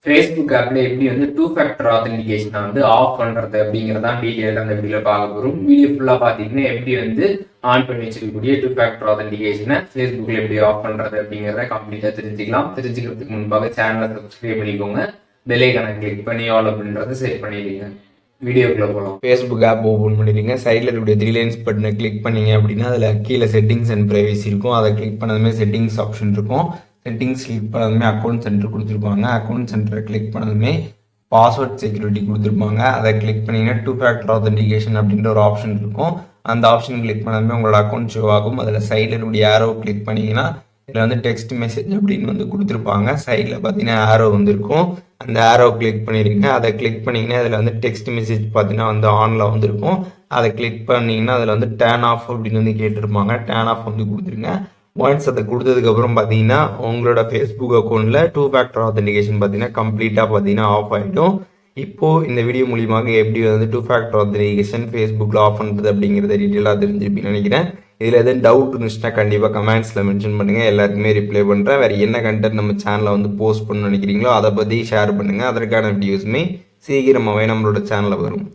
Facebook ஆப்ல எப்படி வந்து டூ ஃபேக்டர் ஆத்தென்டிகேஷனை வந்து ஆஃப் பண்றது அப்படிங்கிறதான் டீட்டெயிலாக அந்த வீடியோ பார்க்க போகிறோம். வீடியோ ஃபுல்லாக பார்த்தீங்கன்னா எப்படி வந்து ஆன் பண்ணி வச்சிருக்கக்கூடிய டூ ஃபேக்டர் ஆத்தென்டிகேஷனை ஃபேஸ்புக்கில் எப்படி ஆஃப் பண்றது அப்படிங்கிறத கம்ப்ளீட்டாக தெரிஞ்சுக்கலாம். தெரிஞ்சுக்கிறதுக்கு முன்பாக சேனலை சப்ஸ்கிரைப் பண்ணிக்கோங்க, பெல் ஐகானை கிளிக் பண்ணி ஆல் அப்படின்றத செட் பண்ணிடுங்க. வீடியோக்குள்ள போகலாம். ஃபேஸ்புக் ஆப் ஓப்பன் பண்ணிடுங்க. சைடில் இருக்கக்கூடிய 3 லைன்ஸ் பட்டனை கிளிக் பண்ணீங்க அப்படின்னா அதில் கீழே செட்டிங்ஸ் அண்ட் ப்ரைவசி இருக்கும். அதை கிளிக் பண்ணதுமே செட்டிங்ஸ் ஆப்ஷன் இருக்கும். செட்டிங்ஸ் கிளிக் பண்ணதுமே அக்கௌண்ட் சென்டர் கொடுத்துருப்பாங்க. அக்கௌண்ட் சென்டரை கிளிக் பண்ணதுமே பாஸ்வேர்ட் செக்யூரிட்டி கொடுத்துருப்பாங்க. அதை கிளிக் பண்ணிங்கன்னா டூ ஃபேக்டர் ஆத்தென்டிகேஷன் அப்படின்ற ஒரு ஆப்ஷன் இருக்கும். அந்த ஆப்ஷன் கிளிக் பண்ணதுமே உங்களோட அக்கௌண்ட் ஷோ ஆகும். அதில் சைடில் இருக்கக்கூடிய ஆரோ கிளிக் பண்ணிங்கன்னா இதில் வந்து டெக்ஸ்ட் மெசேஜ் அப்படின்னு வந்து கொடுத்துருப்பாங்க. சைடில் பார்த்தீங்கன்னா ஆரோ வந்துருக்கும். அந்த ஆரோ கிளிக் பண்ணிடுங்க. அதை கிளிக் பண்ணிங்கன்னா அதில் வந்து டெக்ஸ்ட் மெசேஜ் பார்த்தீங்கன்னா வந்து ஆனில் வந்துருக்கும். அதை கிளிக் பண்ணிங்கன்னா அதில் வந்து டேர்ன் ஆஃப் அப்படின்னு வந்து கேட்டிருப்பாங்க. டேர்ன் ஆஃப் வந்து கொடுத்துருங்க. ஒன்ஸ் அதை கொடுத்ததுக்கப்புறம் பார்த்தீங்கன்னா உங்களோட ஃபேஸ்புக் அக்கௌண்ட்டில் டூ ஃபேக்டர் ஆத்தென்டிகேஷன் பார்த்தீங்கன்னா கம்ப்ளீட்டாக பார்த்தீங்கன்னா ஆஃப் ஆகிடும். இப்போது இந்த வீடியோ மூலியமாக எப்படி வந்து டூ ஃபேக்டர் ஆத்தென்டிகேஷன் ஃபேஸ்புக்கில் ஆஃப் பண்ணுறது அப்படிங்கிறத டீட்டெயிலாக தெரிஞ்சுப்பீங்கன்னு நினைக்கிறேன். இதில் எதுவும் டவுட் இருந்துச்சுன்னா கண்டிப்பாக கமெண்ட்ஸில் மென்ஷன் பண்ணுங்கள். எல்லாருக்குமே ரிப்ளை பண்ணுறேன். வேறு என்ன கண்டென்ட் நம்ம சேனலில் வந்து போஸ்ட் பண்ண நினைக்கிறீங்களோ அதை பற்றி ஷேர் பண்ணுங்கள். அதற்கான வீடியோஸுமே சீக்கிரமாகவே நம்மளோட சேனலில் வரும்.